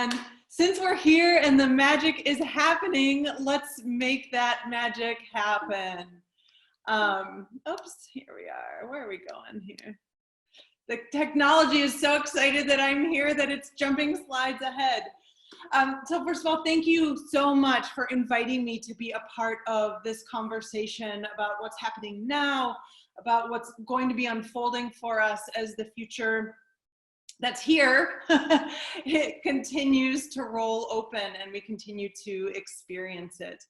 And since we're here and the magic is happening, let's make that magic happen. Oops, here we are. Where are we going here? The technology is so excited that I'm here that it's jumping slides ahead. So first of all, thank you so much for inviting me to be a part of this conversation about what's happening now, about what's going to be unfolding for us as the future that's here, it continues to roll open and we continue to experience it.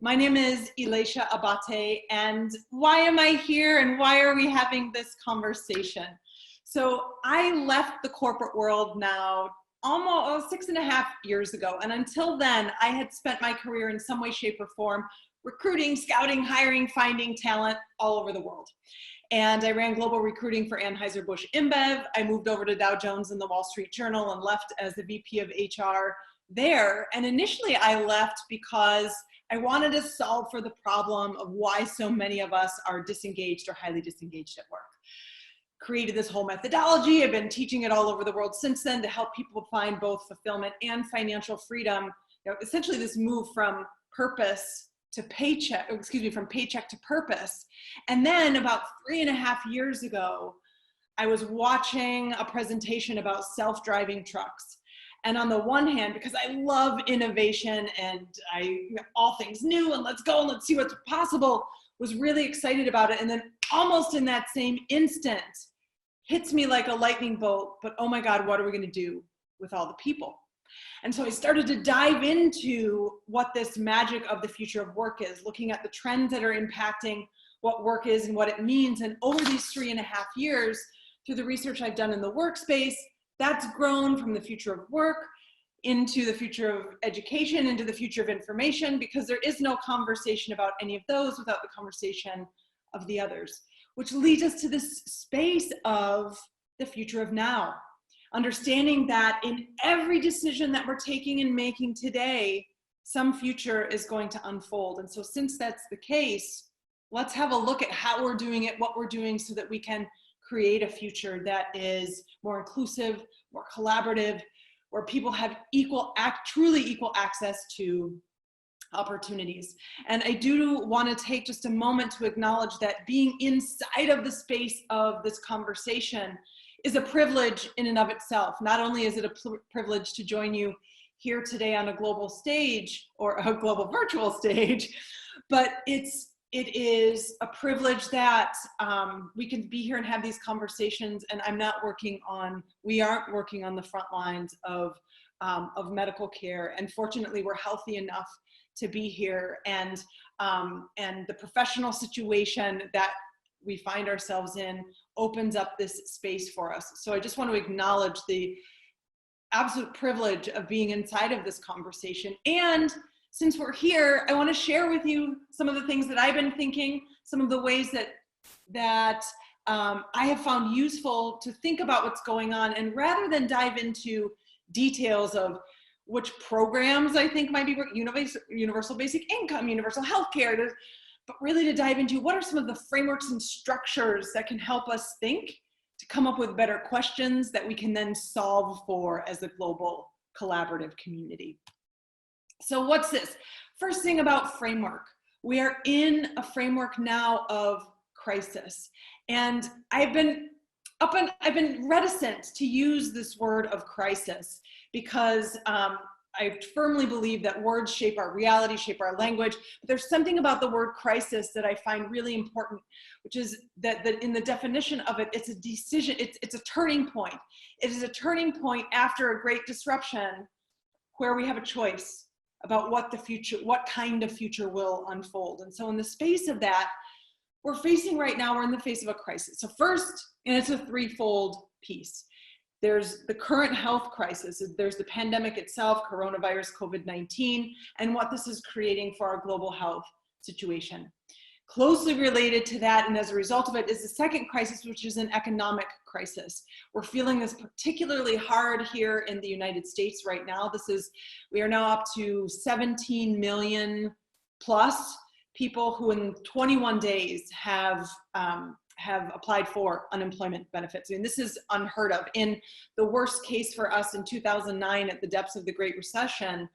My name is Elatia Abate, and why am I here and why are we having this conversation? So I left the corporate world now almost 6.5 years ago, and until then I had spent my career in some way, shape, or form recruiting, scouting, hiring, finding talent all over the world. And I ran global recruiting for Anheuser-Busch InBev. I moved over to Dow Jones and the Wall Street Journal and left as the VP of HR there. And initially I left because I wanted to solve for the problem of why so many of us are disengaged or highly disengaged at work. Created this whole methodology. I've been teaching it all over the world since then to help people find both fulfillment and financial freedom. You know, essentially this move from purpose to paycheck, from paycheck to purpose. And then about 3.5 years ago, I was watching a presentation about self-driving trucks. And on the one hand, because I love innovation and all things new and let's go and let's see what's possible, was really excited about it. And then almost in that same instant, hits me like a lightning bolt, but oh my God, what are we gonna do with all the people? And so I started to dive into what this magic of the future of work is, looking at the trends that are impacting what work is and what it means. And over these 3.5 years, through the research I've done in the workspace, that's grown from the future of work into the future of education, into the future of information, because there is no conversation about any of those without the conversation of the others, which leads us to this space of the future of now. Understanding that in every decision that we're taking and making today, some future is going to unfold. And so since that's the case, let's have a look at how we're doing it, what we're doing so that we can create a future that is more inclusive, more collaborative, where people have truly equal access to opportunities. And I do want to take just a moment to acknowledge that being inside of the space of this conversation is a privilege in and of itself. Not only is it a privilege to join you here today on a global stage or a global virtual stage, but it is a privilege that we can be here and have these conversations. And we aren't working on the front lines of medical care. And fortunately, we're healthy enough to be here. And the professional situation that we find ourselves in opens up this space for us. So I just want to acknowledge the absolute privilege of being inside of this conversation. And since we're here, I want to share with you some of the things that I've been thinking, some of the ways that I have found useful to think about what's going on. And rather than dive into details of which programs I think might be universal basic income, universal healthcare, but really to dive into what are some of the frameworks and structures that can help us think to come up with better questions that we can then solve for as a global collaborative community. So what's this? First thing about framework. We are in a framework now of crisis. And I've been reticent to use this word of crisis because I firmly believe that words shape our reality, shape our language. But there's something about the word crisis that I find really important, which is that in the definition of it, it's a decision, it's a turning point. It is a turning point after a great disruption where we have a choice about what kind of future will unfold. And so in the space of that, we're in the face of a crisis. So first, and it's a threefold piece. There's the current health crisis. There's the pandemic itself, coronavirus, COVID-19, and what this is creating for our global health situation. Closely related to that, and as a result of it, is the second crisis, which is an economic crisis. We're feeling this particularly hard here in the United States right now. We are now up to 17 million plus people who in 21 days have have applied for unemployment benefits. I mean, this is unheard of. In the worst case for us in 2009, at the depths of the Great Recession,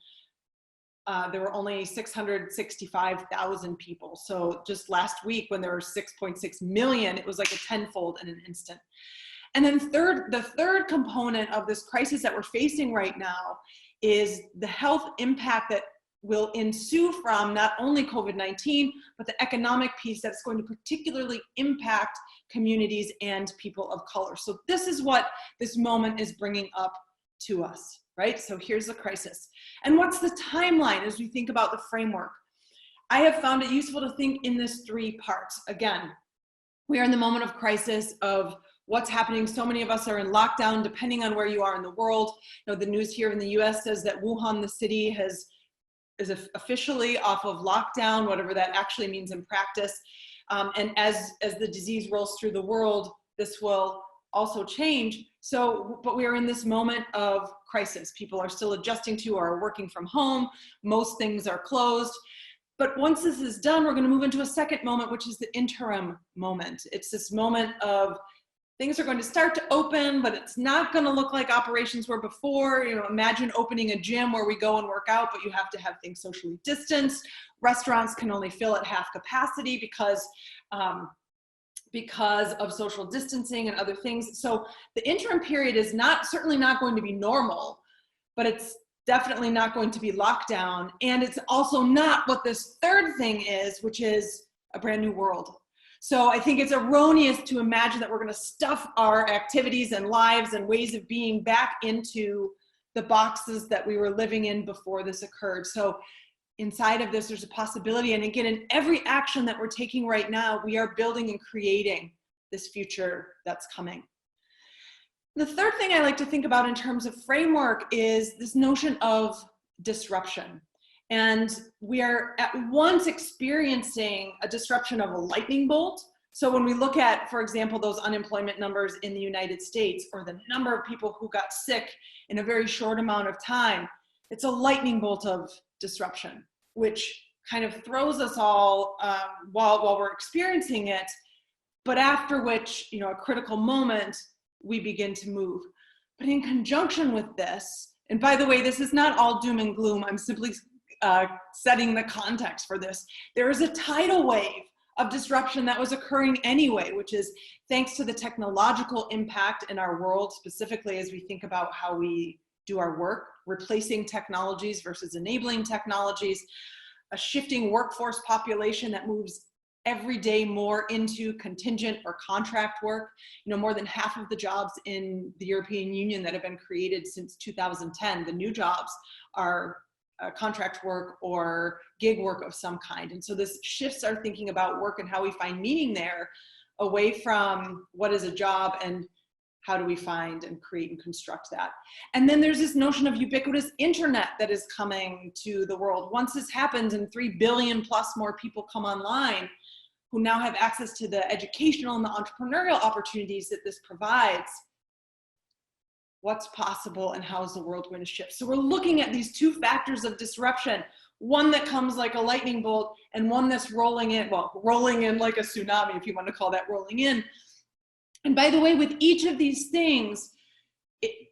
there were only 665,000 people. So just last week, when there were 6.6 million, it was like a tenfold in an instant. And then the third component of this crisis that we're facing right now is the health impact that will ensue from not only COVID-19, but the economic piece that's going to particularly impact communities and people of color. So this is what this moment is bringing up to us, right? So here's the crisis. And what's the timeline as we think about the framework? I have found it useful to think in this 3 parts. Again, we are in the moment of crisis of what's happening. So many of us are in lockdown, depending on where you are in the world. You know, the news here in the US says that Wuhan, the city, is officially off of lockdown, whatever that actually means in practice. And as the disease rolls through the world, this will also change. So, but we are in this moment of crisis. People are still adjusting to or are working from home. Most things are closed. But once this is done, we're going to move into a second moment, which is the interim moment. It's this moment of things are going to start to open, but it's not going to look like operations were before. You know, imagine opening a gym where we go and work out, but you have to have things socially distanced. Restaurants can only fill at half capacity because of social distancing and other things. So the interim period is certainly not going to be normal, but it's definitely not going to be lockdown. And it's also not what this third thing is, which is a brand new world. So I think it's erroneous to imagine that we're going to stuff our activities and lives and ways of being back into the boxes that we were living in before this occurred. So inside of this, there's a possibility. And again, in every action that we're taking right now, we are building and creating this future that's coming. The third thing I like to think about in terms of framework is this notion of disruption. And we are at once experiencing a disruption of a lightning bolt. So when we look at, for example, those unemployment numbers in the United States, or the number of people who got sick in a very short amount of time, it's a lightning bolt of disruption, which kind of throws us all while we're experiencing it, but after which, you know, a critical moment, we begin to move. But in conjunction with this, and by the way, this is not all doom and gloom, I'm simply setting the context for this. There is a tidal wave of disruption that was occurring anyway, which is thanks to the technological impact in our world, specifically as we think about how we do our work, replacing technologies versus enabling technologies, a shifting workforce population that moves every day more into contingent or contract work. You know, more than half of the jobs in the European Union that have been created since 2010, the new jobs are contract work or gig work of some kind. And so this shifts our thinking about work and how we find meaning there, away from what is a job and how do we find and create and construct that. And then there's this notion of ubiquitous internet that is coming to the world. Once this happens and 3 billion plus more people come online, who now have access to the educational and the entrepreneurial opportunities that this provides, what's possible and how is the world going to shift? So we're looking at these 2 factors of disruption, one that comes like a lightning bolt and one that's rolling in, well, rolling in like a tsunami, if you want to call that rolling in. And by the way, with each of these things,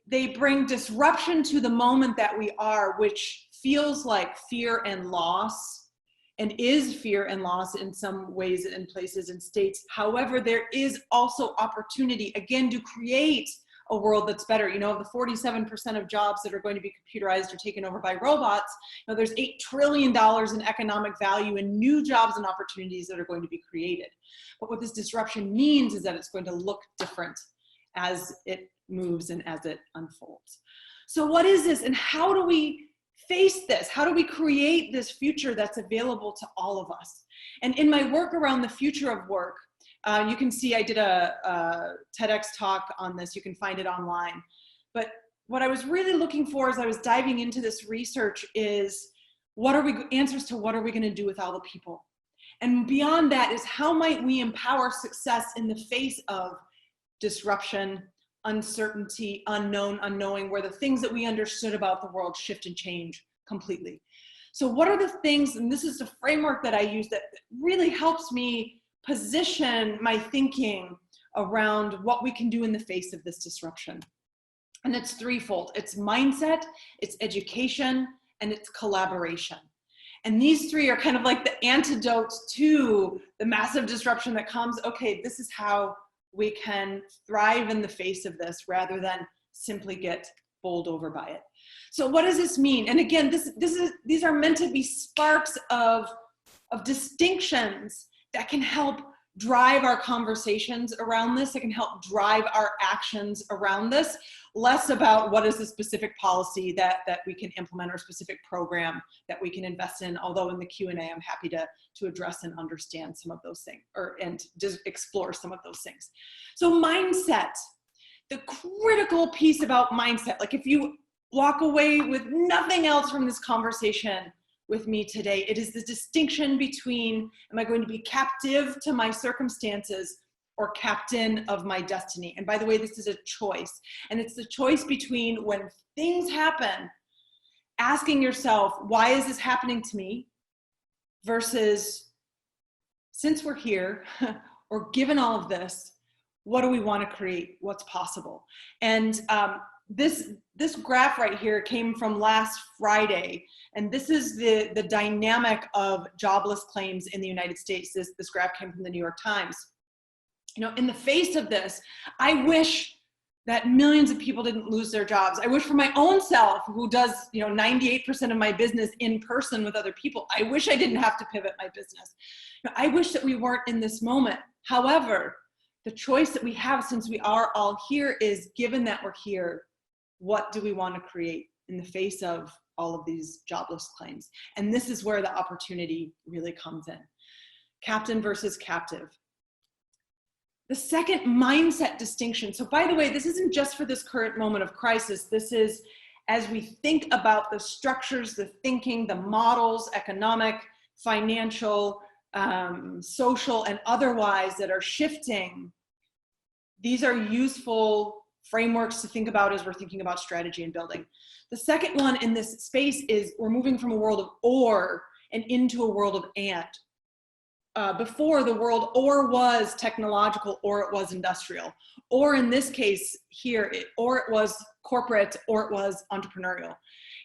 they bring disruption to the moment that we are, which feels like fear and loss, and is fear and loss in some ways and places and states. However, there is also opportunity, again, to create a world that's better. You know, the 47% of jobs that are going to be computerized or taken over by robots, you know, there's $8 trillion in economic value in new jobs and opportunities that are going to be created. But what this disruption means is that it's going to look different as it moves and as it unfolds. So what is this, and how do we face this? How do we create this future that's available to all of us? And in my work around the future of work, you can see I did a TEDx talk on this. You can find it online. But what I was really looking for as I was diving into this research is answers to what are we going to do with all the people? And beyond that is how might we empower success in the face of disruption, uncertainty, unknown, unknowing, where the things that we understood about the world shift and change completely. So what are the things, and this is the framework that I use that really helps me position my thinking around what we can do in the face of this disruption. And it's threefold. It's mindset, it's education, and it's collaboration. And these three are kind of like the antidotes to the massive disruption that comes. Okay, this is how we can thrive in the face of this rather than simply get bowled over by it. So what does this mean? And again, these are meant to be sparks of distinctions that can help drive our conversations around this. It can help drive our actions around this, less about what is the specific policy that we can implement or specific program that we can invest in. Although in the Q&A, I'm happy to address and understand some of those things and just explore some of those things. So mindset, the critical piece about mindset, like if you walk away with nothing else from this conversation with me today, it is the distinction between, am I going to be captive to my circumstances or captain of my destiny? And by the way, this is a choice. And it's the choice between when things happen, asking yourself, why is this happening to me? Versus, since we're here, or given all of this, what do we want to create? What's possible? And this graph right here came from last Friday, and this is the dynamic of jobless claims in the United States. This graph came from the New York Times. You know, in the face of this, I wish that millions of people didn't lose their jobs. I wish for my own self, who does 98% of my business in person with other people, I wish I didn't have to pivot my business. I wish that we weren't in this moment. However, the choice that we have, since we are all here, is given that we're here, what do we want to create in the face of all of these jobless claims? And this is where the opportunity really comes in. Captain versus captive. The second mindset distinction. So by the way, this isn't just for this current moment of crisis. This is as we think about the structures, the thinking, the models, economic, financial, social, and otherwise that are shifting. These are useful frameworks to think about as we're thinking about strategy and building. The second one in this space is we're moving from a world of or and into a world of and. Before, the world or was technological or it was industrial, or in this case here, or it was corporate or it was entrepreneurial.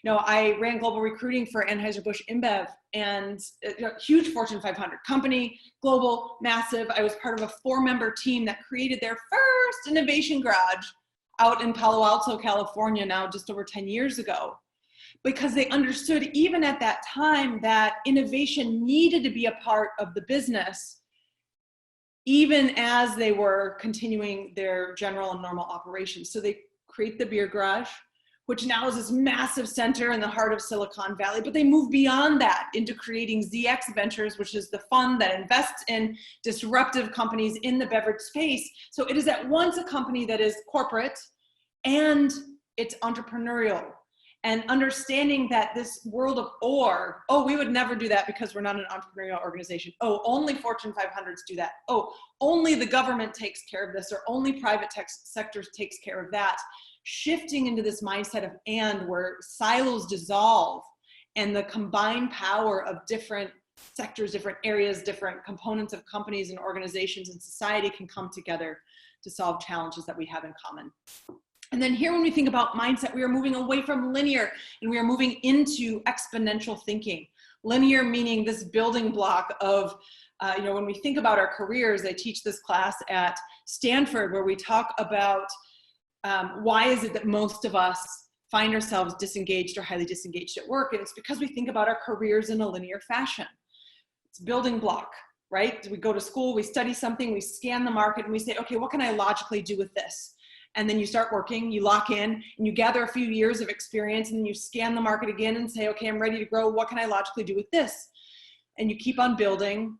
I ran global recruiting for Anheuser-Busch InBev, and a huge Fortune 500 company, global, massive. I was part of a 4-member team that created their first innovation garage out in Palo Alto, California, now just over 10 years ago, because they understood even at that time that innovation needed to be a part of the business, even as they were continuing their general and normal operations. So they create the beer garage, which now is this massive center in the heart of Silicon Valley, but they move beyond that into creating ZX Ventures, which is the fund that invests in disruptive companies in the beverage space. So it is at once a company that is corporate and it's entrepreneurial. And understanding that this world of we would never do that because we're not an entrepreneurial organization. Only Fortune 500s do that. Only the government takes care of this, or only private sectors takes care of that. Shifting into this mindset of and, where silos dissolve and the combined power of different sectors, different areas, different components of companies and organizations and society can come together to solve challenges that we have in common. And then here, when we think about mindset, we are moving away from linear and we are moving into exponential thinking. Linear meaning this building block of, when we think about our careers. I teach this class at Stanford where we talk about why is it that most of us find ourselves disengaged or highly disengaged at work? And it's because we think about our careers in a linear fashion. It's building block, right? We go to school, we study something, we scan the market, and we say, okay, what can I logically do with this? And then you start working, you lock in, and you gather a few years of experience, and then you scan the market again and say, okay, I'm ready to grow. What can I logically do with this? And you keep on building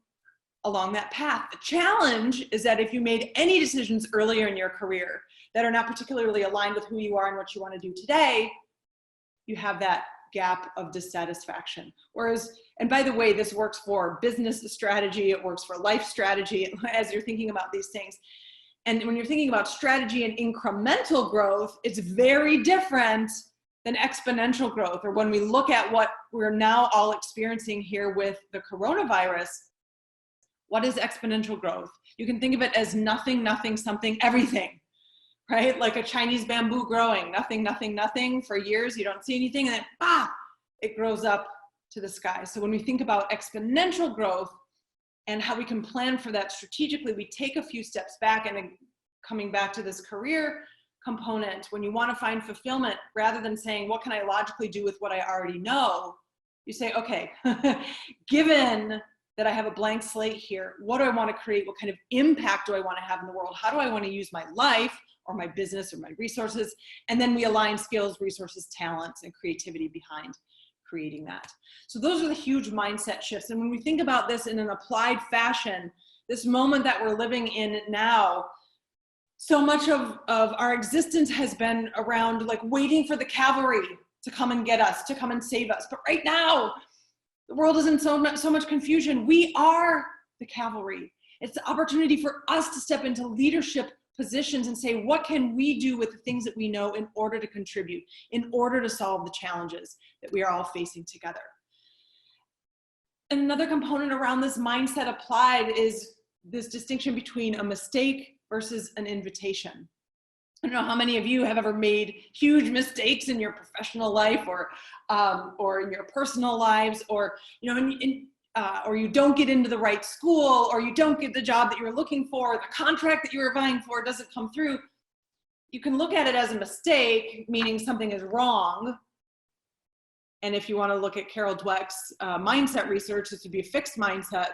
along that path. The challenge is that if you made any decisions earlier in your career that are not particularly aligned with who you are and what you want to do today, you have that gap of dissatisfaction. Whereas, and by the way, this works for business strategy, it works for life strategy as you're thinking about these things. And when you're thinking about strategy and incremental growth, it's very different than exponential growth. Or when we look at what we're now all experiencing here with the coronavirus, What is exponential growth? You can think of it as nothing, nothing, something, everything, right? Like a Chinese bamboo growing, nothing, nothing, nothing for years. You don't see anything, and then, it grows up to the sky. So when we think about exponential growth and how we can plan for that strategically, we take a few steps back, and coming back to this career component, when you want to find fulfillment, rather than saying, what can I logically do with what I already know? You say, okay, given that I have a blank slate here, what do I want to create? What kind of impact do I want to have in the world? How do I want to use my life or my business or my resources? And then we align skills, resources, talents, and creativity behind creating that. So those are the huge mindset shifts. And when we think about this in an applied fashion, this moment that we're living in now, so much of our existence has been around like waiting for the cavalry to come and get us, to come and save us. But right now, the world is in so much confusion. We are the cavalry. It's the opportunity for us to step into leadership positions and say, what can we do with the things that we know in order to contribute, in order to solve the challenges that we are all facing together? And another component around this mindset applied is this distinction between a mistake versus an invitation. I don't know how many of you have ever made huge mistakes in your professional life or in your personal lives, or or you don't get into the right school, or you don't get the job that you were looking for, or the contract that you were vying for doesn't come through. You can look at it as a mistake, meaning something is wrong. And if you want to look at Carol Dweck's mindset research, this would be a fixed mindset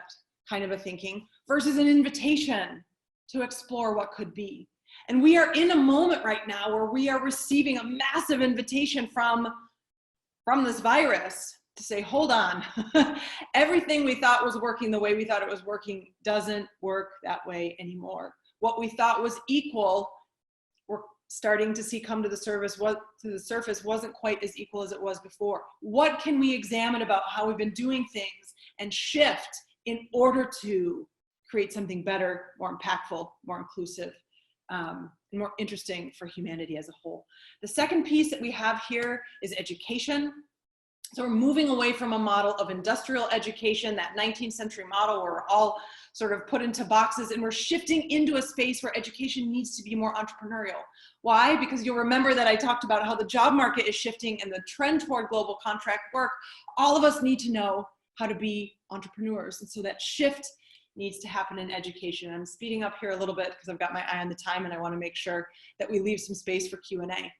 kind of a thinking versus an invitation to explore what could be. And we are in a moment right now where we are receiving a massive invitation from this virus to say, hold on, everything we thought was working the way we thought it was working doesn't work that way anymore. What we thought was equal, we're starting to see come to the surface wasn't quite as equal as it was before. What can we examine about how we've been doing things and shift in order to create something better, more impactful, more inclusive, and more interesting for humanity as a whole? The second piece that we have here is education. So we're moving away from a model of industrial education, that 19th century model where we're all sort of put into boxes, and we're shifting into a space where education needs to be more entrepreneurial. Why? Because you'll remember that I talked about how the job market is shifting and the trend toward global contract work. All of us need to know how to be entrepreneurs. And so that shift needs to happen in education. I'm speeding up here a little bit because I've got my eye on the time and I want to make sure that we leave some space for Q&A.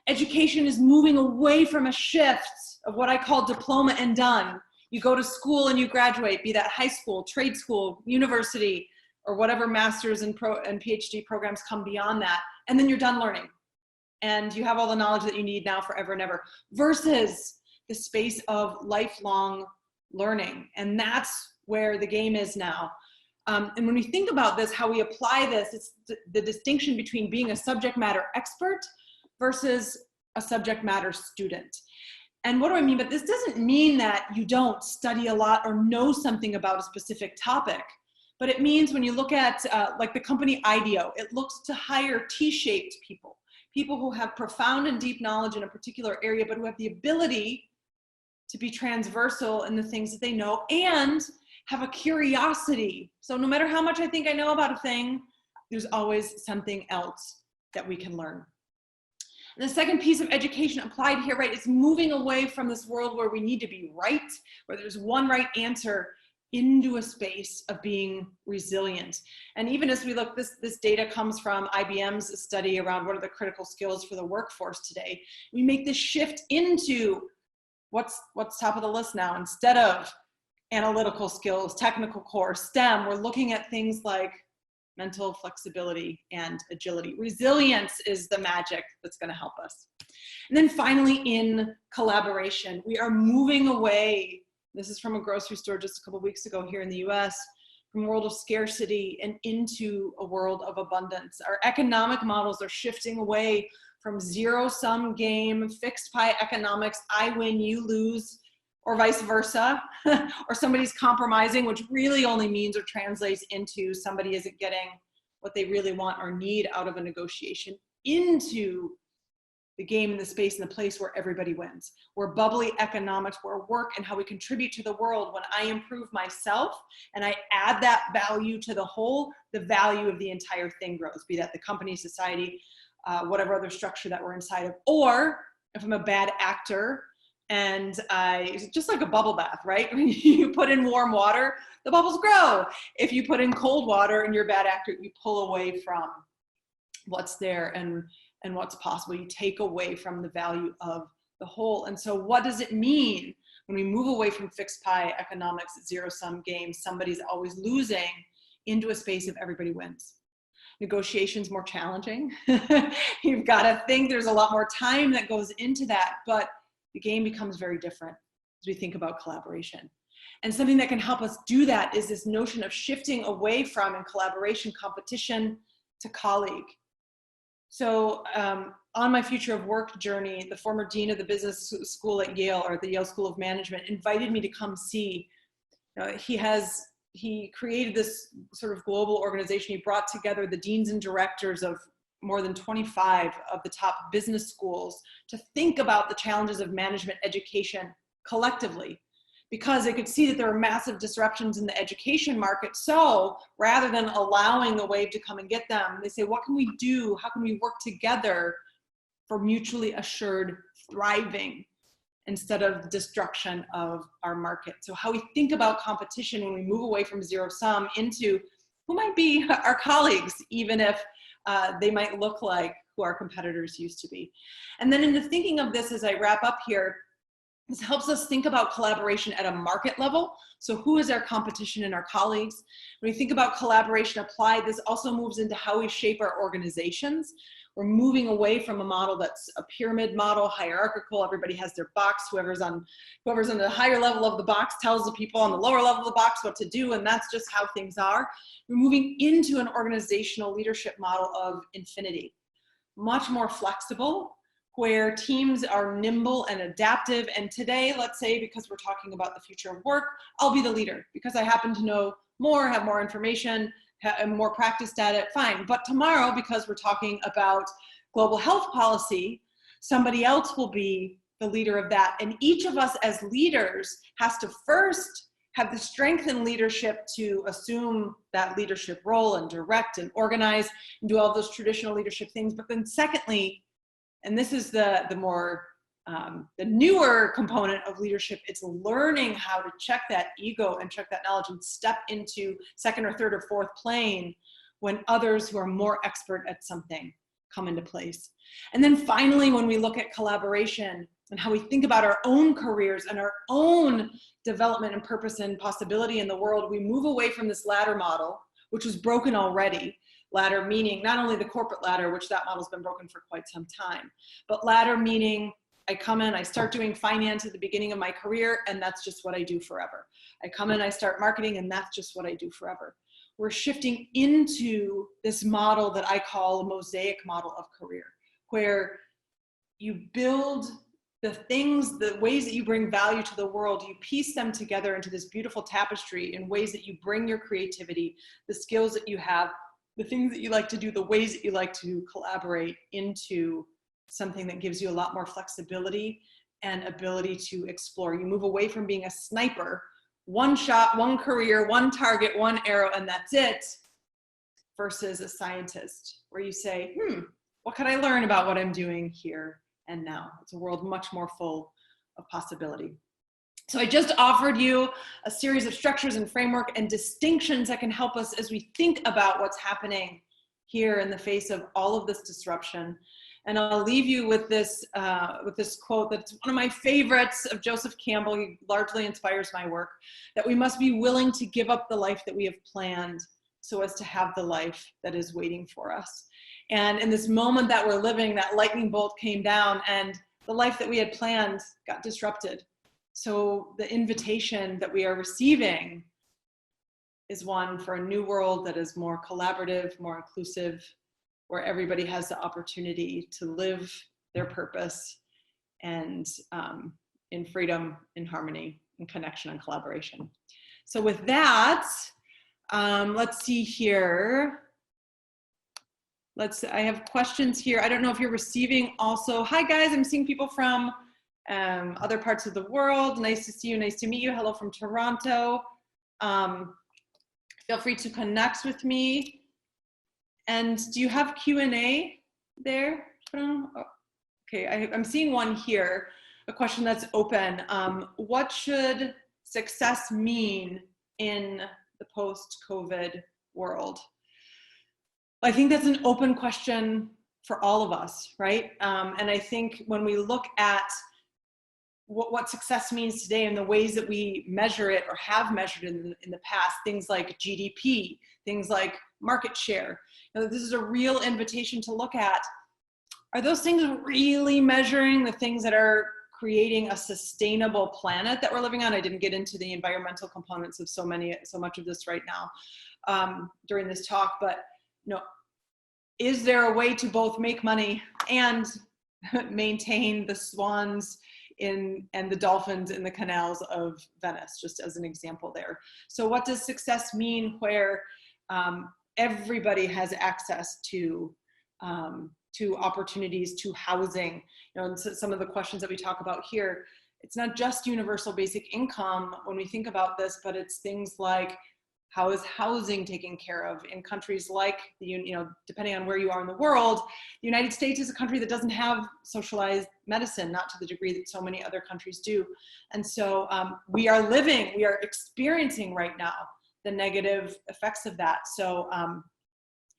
Education is moving away from a shift of what I call diploma and done. You go to school and you graduate, be that high school, trade school, university, or whatever master's and PhD programs come beyond that. And then you're done learning. And you have all the knowledge that you need now forever and ever, versus the space of lifelong learning. And that's where the game is now. And when we think about this, how we apply this, it's the distinction between being a subject matter expert versus a subject matter student. And what do I mean? But this doesn't mean that you don't study a lot or know something about a specific topic. But it means when you look at like the company IDEO, it looks to hire T-shaped people, people who have profound and deep knowledge in a particular area, but who have the ability to be transversal in the things that they know and have a curiosity. So no matter how much I think I know about a thing, there's always something else that we can learn. And the second piece of education applied here, right, is moving away from this world where we need to be right, where there's one right answer, into a space of being resilient. And even as we look, this data comes from IBM's study around what are the critical skills for the workforce today. We make this shift into what's top of the list now. Instead of analytical skills, technical core, STEM, we're looking at things like mental flexibility and agility. Resilience is the magic that's going to help us. And then finally, in collaboration, we are moving away. This is from a grocery store just a couple of weeks ago here in the US, from a world of scarcity and into a world of abundance. Our economic models are shifting away from zero-sum game, fixed pie economics, I win, you lose, or vice versa, or somebody's compromising, which really only means or translates into somebody isn't getting what they really want or need out of a negotiation, into the game and the space and the place where everybody wins, where bubbly economics, where work and how we contribute to the world. When I improve myself and I add that value to the whole, the value of the entire thing grows, be that the company, society, whatever other structure that we're inside of. Or if I'm a bad actor and just like a bubble bath, right? When you put in warm water, the bubbles grow. If you put in cold water and you're a bad actor, you pull away from what's there and what's possible. You take away from the value of the whole. And so what does it mean when we move away from fixed pie economics, zero-sum games, somebody's always losing, into a space of everybody wins? Negotiation's more challenging. You've got to think, there's a lot more time that goes into that, but the game becomes very different as we think about collaboration. And something that can help us do that is this notion of shifting away from, in collaboration, competition, to colleague. So on my future of work journey, the former dean of the business school at Yale, or the Yale School of Management, invited me to come see. He created this sort of global organization. He brought together the deans and directors of more than 25 of the top business schools to think about the challenges of management education collectively, because they could see that there were massive disruptions in the education market. So rather than allowing the wave to come and get them, they say, what can we do? How can we work together for mutually assured thriving instead of destruction of our market? So how we think about competition when we move away from zero sum into who might be our colleagues, even if they might look like who our competitors used to be. And then in the thinking of this, as I wrap up here, this helps us think about collaboration at a market level. So who is our competition and our colleagues? When we think about collaboration applied, this also moves into how we shape our organizations. We're moving away from a model that's a pyramid model, hierarchical. Everybody has their box. Whoever's on the higher level of the box tells the people on the lower level of the box what to do, and that's just how things are. We're moving into an organizational leadership model of infinity, much more flexible, where teams are nimble and adaptive. And today, let's say, because we're talking about the future of work, I'll be the leader because I happen to know more, have more information, am more practiced at it, fine. But tomorrow, because we're talking about global health policy, somebody else will be the leader of that. And each of us as leaders has to first have the strength and leadership to assume that leadership role and direct and organize and do all those traditional leadership things. But then secondly, and this is the newer component of leadership, it's learning how to check that ego and check that knowledge and step into second or third or fourth plane when others who are more expert at something come into place. And then finally, when we look at collaboration and how we think about our own careers and our own development and purpose and possibility in the world, we move away from this ladder model, which was broken already. Ladder meaning not only the corporate ladder, which that model's been broken for quite some time, but ladder meaning I come in, I start doing finance at the beginning of my career, and that's just what I do forever. I come in, I start marketing, and that's just what I do forever. We're shifting into this model that I call a Mosaic model of career, where you build the things, the ways that you bring value to the world, you piece them together into this beautiful tapestry in ways that you bring your creativity, the skills that you have, the things that you like to do, the ways that you like to collaborate into something that gives you a lot more flexibility and ability to explore. You move away from being a sniper, one shot, one career, one target, one arrow, and that's it, versus a scientist, where you say, what can I learn about what I'm doing here and now? It's a world much more full of possibility. So I just offered you a series of structures and framework and distinctions that can help us as we think about what's happening here in the face of all of this disruption. And I'll leave you with this quote that's one of my favorites of Joseph Campbell. He largely inspires my work, that we must be willing to give up the life that we have planned so as to have the life that is waiting for us. And in this moment that we're living, that lightning bolt came down and the life that we had planned got disrupted. So the invitation that we are receiving is one for a new world that is more collaborative, more inclusive, where everybody has the opportunity to live their purpose and in freedom, in harmony, in connection and collaboration. So with that, let's see here. I have questions here. I don't know if you're receiving also. Hi guys, I'm seeing people from other parts of the world. Nice to see you, nice to meet you. Hello from Toronto. Feel free to connect with me. And do you have Q&A there? Oh, okay, I'm seeing one here, a question that's open. What should success mean in the post-COVID world? I think that's an open question for all of us, right? And I think when we look at what success means today and the ways that we measure it or have measured in the past, things like GDP, things like market share, this is a real invitation to look at, are those things really measuring the things that are creating a sustainable planet that we're living on? I didn't get into the environmental components of so much of this right now during this talk, but is there a way to both make money and maintain the swans and the dolphins in the canals of Venice, just as an example there? So what does success mean where everybody has access to opportunities, to housing? And so some of the questions that we talk about here, it's not just universal basic income when we think about this, but it's things like, how is housing taken care of in countries like, depending on where you are in the world? The United States is a country that doesn't have socialized medicine, not to the degree that so many other countries do. And so we are experiencing right now the negative effects of that. So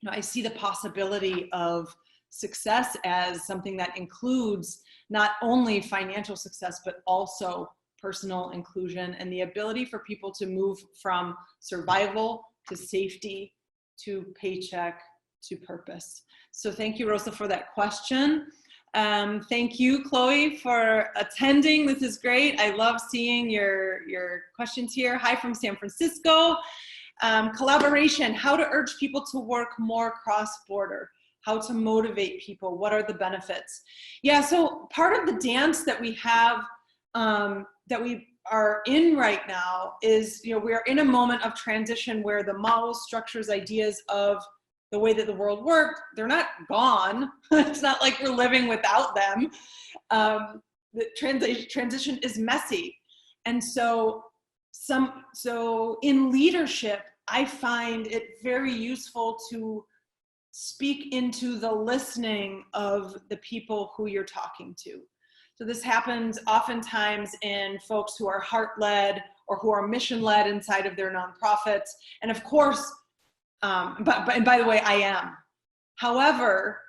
I see the possibility of success as something that includes not only financial success, but also personal inclusion and the ability for people to move from survival to safety to paycheck to purpose. So thank you, Rosa, for that question. Thank you, Chloe, for attending. This is great. I love seeing your questions here. Hi from San Francisco. Collaboration, how to urge people to work more cross-border, how to motivate people, what are the benefits? Yeah, so part of the dance that we have that we are in right now is, we are in a moment of transition where the models, structures, ideas of the way that the world worked, they're not gone. It's not like we're living without them. The transition is messy. And so in leadership, I find it very useful to speak into the listening of the people who you're talking to. So this happens oftentimes in folks who are heart-led or who are mission-led inside of their nonprofits. And of course, and by the way, I am. However,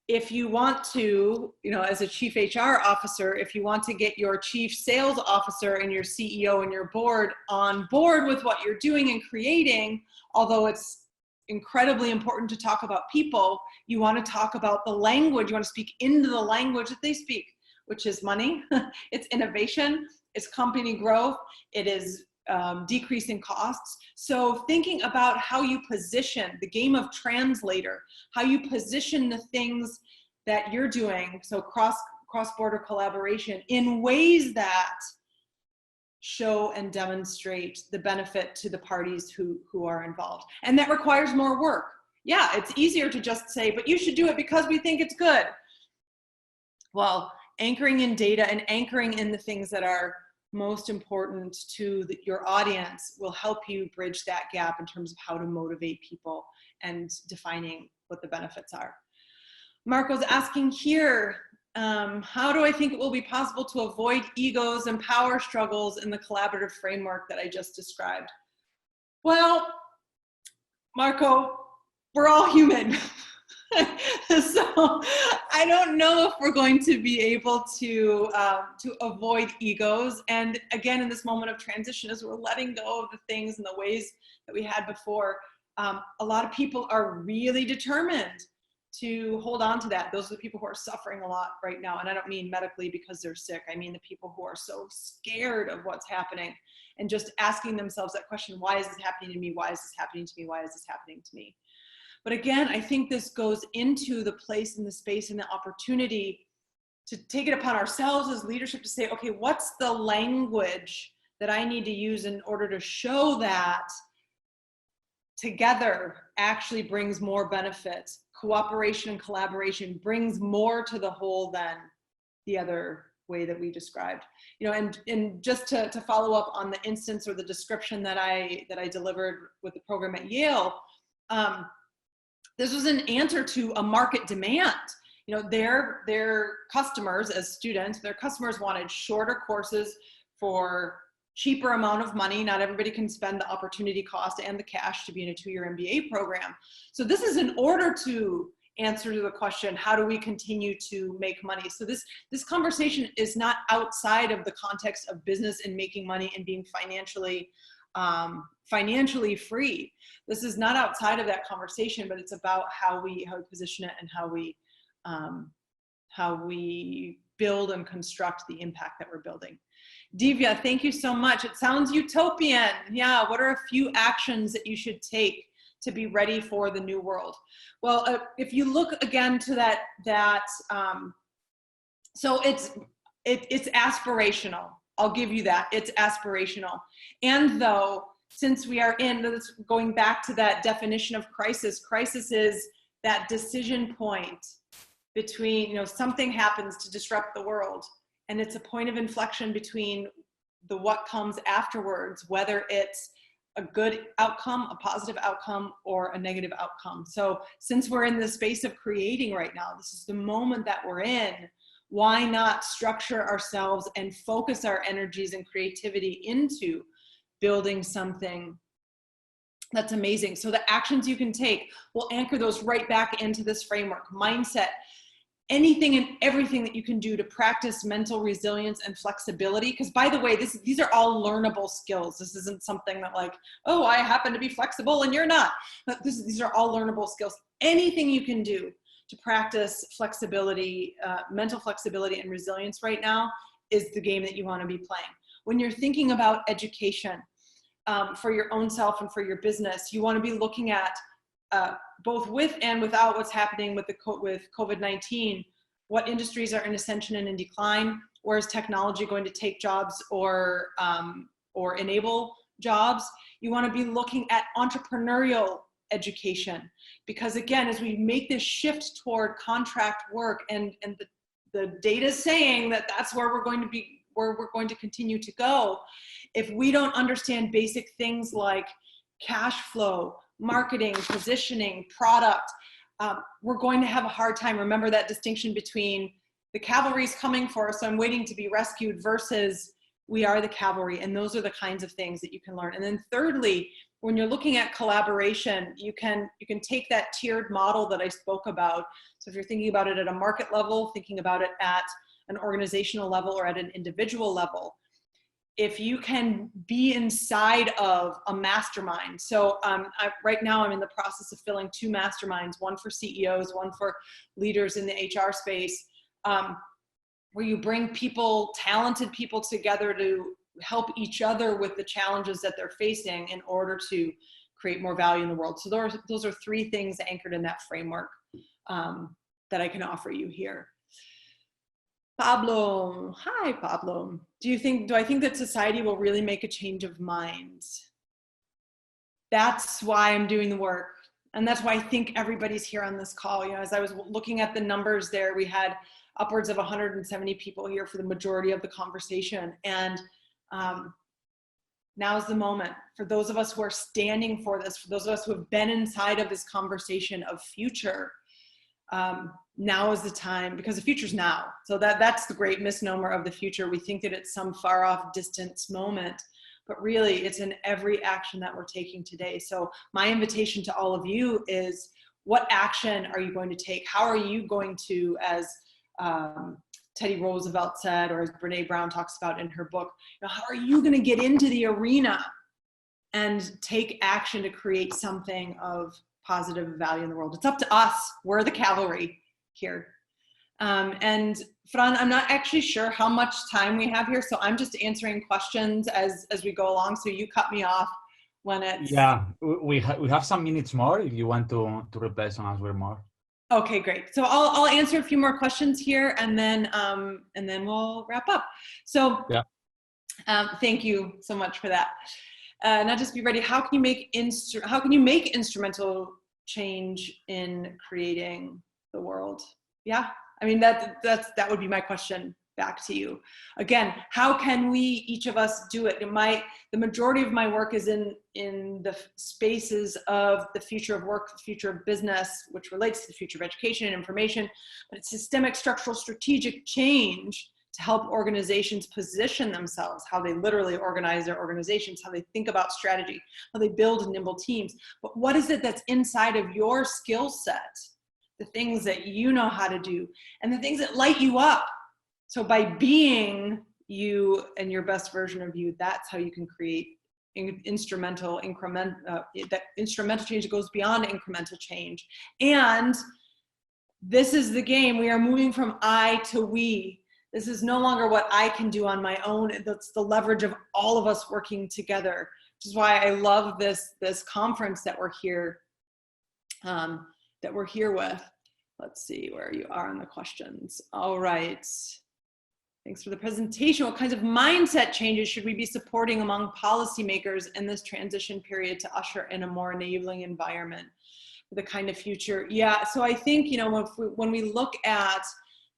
if you want to, as a chief HR officer, if you want to get your chief sales officer and your CEO and your board on board with what you're doing and creating, although it's incredibly important to talk about people, you want to talk about the language, you want to speak into the language that they speak, which is money, it's innovation, it's company growth, it is decreasing costs. So thinking about how you position the game of translator, how you position the things that you're doing, so cross-border collaboration in ways that show and demonstrate the benefit to the parties who are involved. And that requires more work. Yeah, it's easier to just say, but you should do it because we think it's good. Well, anchoring in data and anchoring in the things that are most important to your audience will help you bridge that gap in terms of how to motivate people and defining what the benefits are. Marco's asking here, how do I think it will be possible to avoid egos and power struggles in the collaborative framework that I just described? Well, Marco, we're all human. So I don't know if we're going to be able to avoid egos. And again, in this moment of transition, as we're letting go of the things and the ways that we had before, a lot of people are really determined to hold on to that. Those are the people who are suffering a lot right now. And I don't mean medically because they're sick. I mean the people who are so scared of what's happening and just asking themselves that question, why is this happening to me? Why is this happening to me? Why is this happening to me? But again, I think this goes into the place and the space and the opportunity to take it upon ourselves as leadership to say, okay, what's the language that I need to use in order to show that together actually brings more benefit, cooperation and collaboration brings more to the whole than the other way that we described. You know, and just to follow up on the instance or the description that I delivered with the program at Yale, this was an answer to a market demand. You know, their customers, as students, their customers wanted shorter courses for cheaper amount of money. Not everybody can spend the opportunity cost and the cash to be in a 2-year MBA program. So this is in order to answer to the question, how do we continue to make money? So this conversation is not outside of the context of business and making money and being financially free. This is not outside of that conversation, but it's about how we position it and how we build and construct the impact that we're building. Divya, thank you so much. It sounds utopian. Yeah, what are a few actions that you should take to be ready for the new world? Well, if you look again to so it's aspirational. I'll give you that. It's aspirational. And though, since we are going back to that definition of crisis is that decision point between, you know, something happens to disrupt the world, and it's a point of inflection between the what comes afterwards, whether it's a good outcome, a positive outcome, or a negative outcome. So since we're in the space of creating right now, this is the moment that we're in, why not structure ourselves and focus our energies and creativity into building something that's amazing? So the actions you can take will anchor those right back into this framework: mindset, anything and everything that you can do to practice mental resilience and flexibility. Because by the way, these are all learnable skills. This isn't something that like, oh, I happen to be flexible and you're not. But these are all learnable skills. Anything you can do to practice flexibility, mental flexibility and resilience right now is the game that you want to be playing. When you're thinking about education for your own self and for your business, you want to be looking at both with and without what's happening with COVID-19, what industries are in ascension and in decline, where is technology going to take jobs or enable jobs. You want to be looking at entrepreneurial education, because again, as we make this shift toward contract work, and the data is saying that that's where we're going to continue to go, if we don't understand basic things like cash flow, marketing, positioning, product, we're going to have a hard time. Remember that distinction between the cavalry's coming for us, so I'm waiting to be rescued, versus we are the cavalry. And those are the kinds of things that you can learn. And then thirdly, when you're looking at collaboration, you can take that tiered model that I spoke about. So if you're thinking about it at a market level, thinking about it at an organizational level or at an individual level, if you can be inside of a mastermind. So right now I'm in the process of filling 2 masterminds, one for CEOs, one for leaders in the HR space, where you bring people, talented people together to help each other with the challenges that they're facing in order to create more value in the world. So those are 3 things anchored in that framework that I can offer you here. Pablo, hi Pablo. Do I think that society will really make a change of minds? That's why I'm doing the work. And that's why I think everybody's here on this call. You know, as I was looking at the numbers there, we had upwards of 170 people here for the majority of the conversation. And now's the moment for those of us who are standing for this, for those of us who have been inside of this conversation of future. Now is the time, because the future's now. So that's the great misnomer of the future. We think that it's some far off distance moment, but really it's in every action that we're taking today. So my invitation to all of you is, what action are you going to take? How are you going to, as Teddy Roosevelt said, or as Brene Brown talks about in her book, you know, how are you going to get into the arena and take action to create something of positive value in the world? It's up to us. We're the cavalry here. And Fran, I'm not actually sure how much time we have here, so I'm just answering questions as we go along. So you cut me off when it's... Yeah, we have some minutes more if you want to reply some as well more. Okay, great. So I'll answer a few more questions here, and then we'll wrap up. So yeah, thank you so much for that. Now just be ready. How can you make instrumental change in creating the world? Yeah, I mean, that would be my question back to you. Again, how can we, each of us, do it? The majority of my work is in the spaces of the future of work, the future of business, which relates to the future of education and information, but it's systemic, structural, strategic change to help organizations position themselves, how they literally organize their organizations, how they think about strategy, how they build nimble teams. But what is it that's inside of your skill set? The things that you know how to do and the things that light you up. So by being you and your best version of you, that's how you can create instrumental change that goes beyond incremental change. And this is the game. We are moving from I to we. This is no longer what I can do on my own. That's the leverage of all of us working together, which is why I love this conference that we're here with. Let's see where you are on the questions. All right. Thanks for the presentation. What kinds of mindset changes should we be supporting among policymakers in this transition period to usher in a more enabling environment for the kind of future? Yeah, so I think, you know, when we look at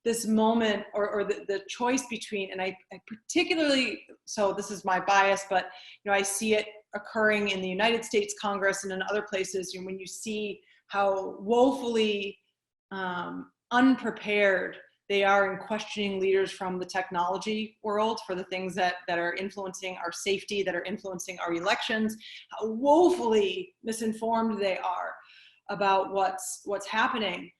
this moment or the choice between, and I particularly, so this is my bias, but you know, I see it occurring in the United States Congress and in other places, and when you see how woefully unprepared they are in questioning leaders from the technology world for the things that are influencing our safety, that are influencing our elections, how woefully misinformed they are about what's happening.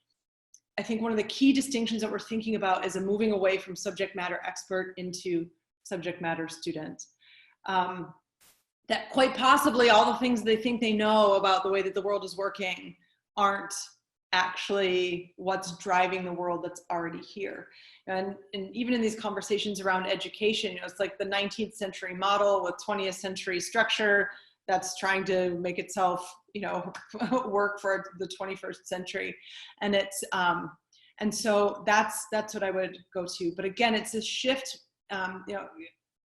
I think one of the key distinctions that we're thinking about is a moving away from subject matter expert into subject matter student. That quite possibly all the things they think they know about the way that the world is working aren't actually what's driving the world that's already here. And even in these conversations around education, you know, it's like the 19th century model with 20th century structure that's trying to make itself, you know, work for the 21st century. And it's, and so that's what I would go to. But again, it's a shift, you know,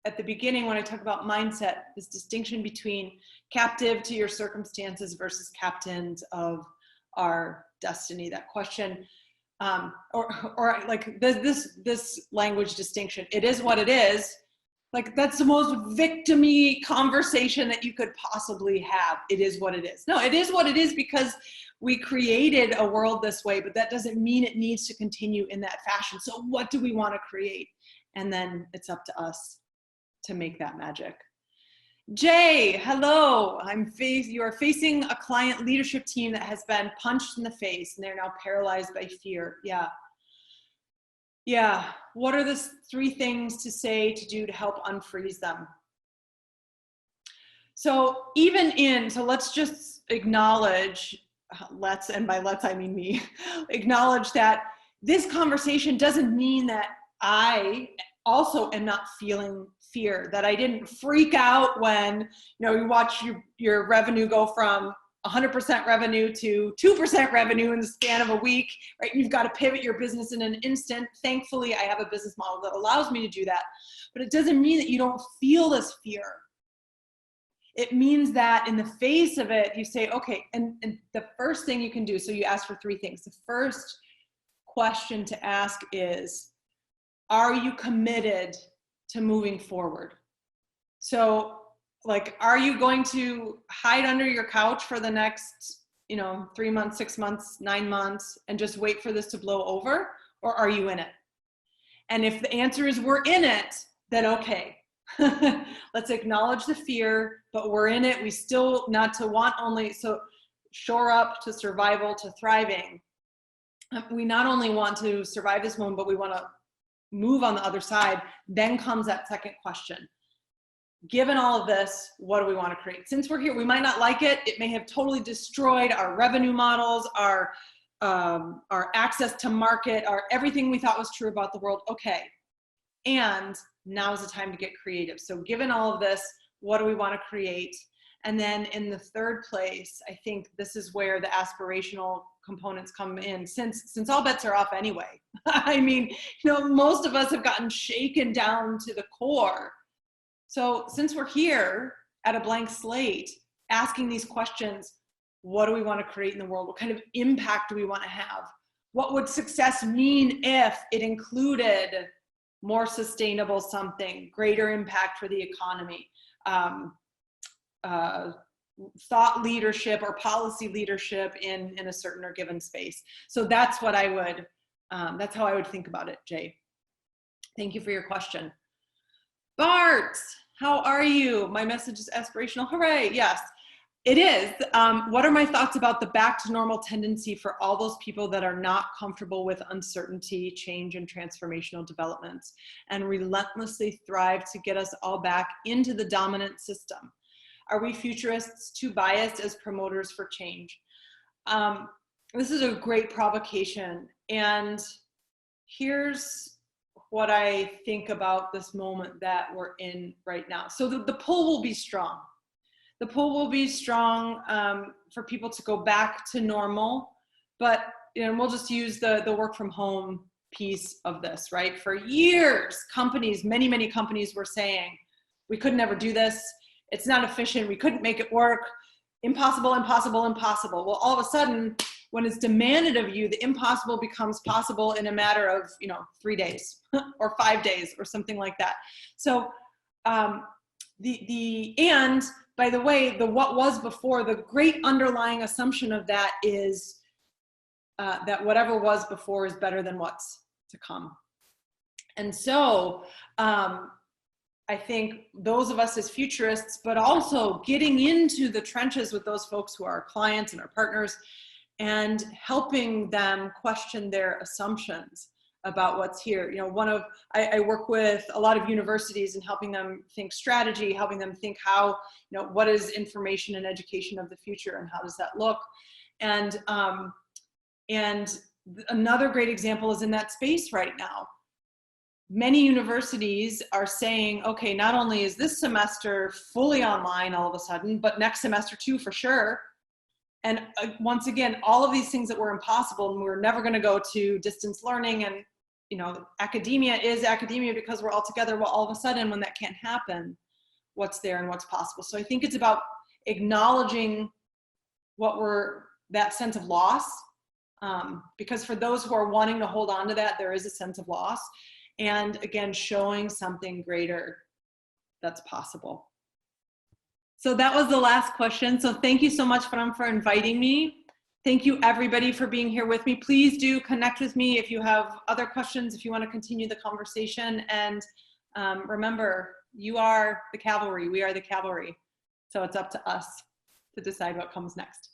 at the beginning when I talk about mindset, this distinction between captive to your circumstances versus captains of our destiny. That question, or like this language distinction, it is what it is. Like that's the most victim-y conversation that you could possibly have. It is what it is. No, it is what it is because we created a world this way, but that doesn't mean it needs to continue in that fashion. So what do we want to create? And then it's up to us to make that magic. Jay, hello. You are facing a client leadership team that has been punched in the face and they're now paralyzed by fear. Yeah. Yeah. What are the 3 things to say, to do to help unfreeze them? So so let's just acknowledge, and by let's I mean me, acknowledge that this conversation doesn't mean that I also am not feeling fear, that I didn't freak out when, you know, you watch your revenue go from 100% revenue to 2% revenue in the span of a week, right? You've got to pivot your business in an instant. Thankfully, I have a business model that allows me to do that, but it doesn't mean that you don't feel this fear. It means that in the face of it, you say, okay, and the first thing you can do, so you ask for 3 things. The first question to ask is, are you committed to moving forward? So like, are you going to hide under your couch for the next, you know, 3 months, 6 months, 9 months, and just wait for this to blow over? Or are you in it? And if the answer is we're in it, then okay, let's acknowledge the fear, but we're in it. We still not to want only, so shore up to survival, to thriving. We not only want to survive this moment, but we want to move on the other side. Then comes that second question. Given all of this, what do we want to create? Since we're here, we might not like it. It may have totally destroyed our revenue models, our access to market, our everything we thought was true about the world. Okay, and now is the time to get creative. So given all of this, what do we want to create? And then in the third place, I think this is where the aspirational components come in, since all bets are off anyway. I mean, you know, most of us have gotten shaken down to the core. So since we're here at a blank slate, asking these questions, what do we want to create in the world? What kind of impact do we want to have? What would success mean if it included more sustainable something, greater impact for the economy, thought leadership or policy leadership in a certain or given space. So that's what I would, that's how I would think about it, Jay. Thank you for your question. Bart, how are you? My message is aspirational. Hooray, yes, it is. What are my thoughts about the back to normal tendency for all those people that are not comfortable with uncertainty, change, and transformational developments, and relentlessly thrive to get us all back into the dominant system? Are we futurists too biased as promoters for change? This is a great provocation. And here's what I think about this moment that we're in right now. So the pull will be strong. The pull will be strong for people to go back to normal, but we'll just use the work from home piece of this, right? For years, companies, many companies were saying, we could never do this. It's not efficient. We couldn't make it work. Impossible, impossible, impossible. Well, all of a sudden, when it's demanded of you, the impossible becomes possible in a matter of, 3 days or 5 days or something like that. So and by the way, the what was before, the great underlying assumption of that is that whatever was before is better than what's to come. And so I think those of us as futurists, but also getting into the trenches with those folks who are our clients and our partners and helping them question their assumptions about what's here. I work with a lot of universities and helping them think strategy, helping them think how, what is information and education of the future and how does that look? And another great example is in that space right now. Many universities are saying, okay, not only is this semester fully online all of a sudden, but next semester too, for sure. And once again, all of these things that were impossible and we're never going to go to distance learning and, academia is academia because we're all together. Well, all of a sudden when that can't happen, what's there and what's possible. So I think it's about acknowledging that sense of loss. Because for those who are wanting to hold on to that, there is a sense of loss. And again, showing something greater that's possible. So that was the last question. So thank you so much, Fran, for inviting me. Thank you everybody for being here with me. Please do connect with me if you have other questions, if you want to continue the conversation. And remember, you are the cavalry, we are the cavalry. So it's up to us to decide what comes next.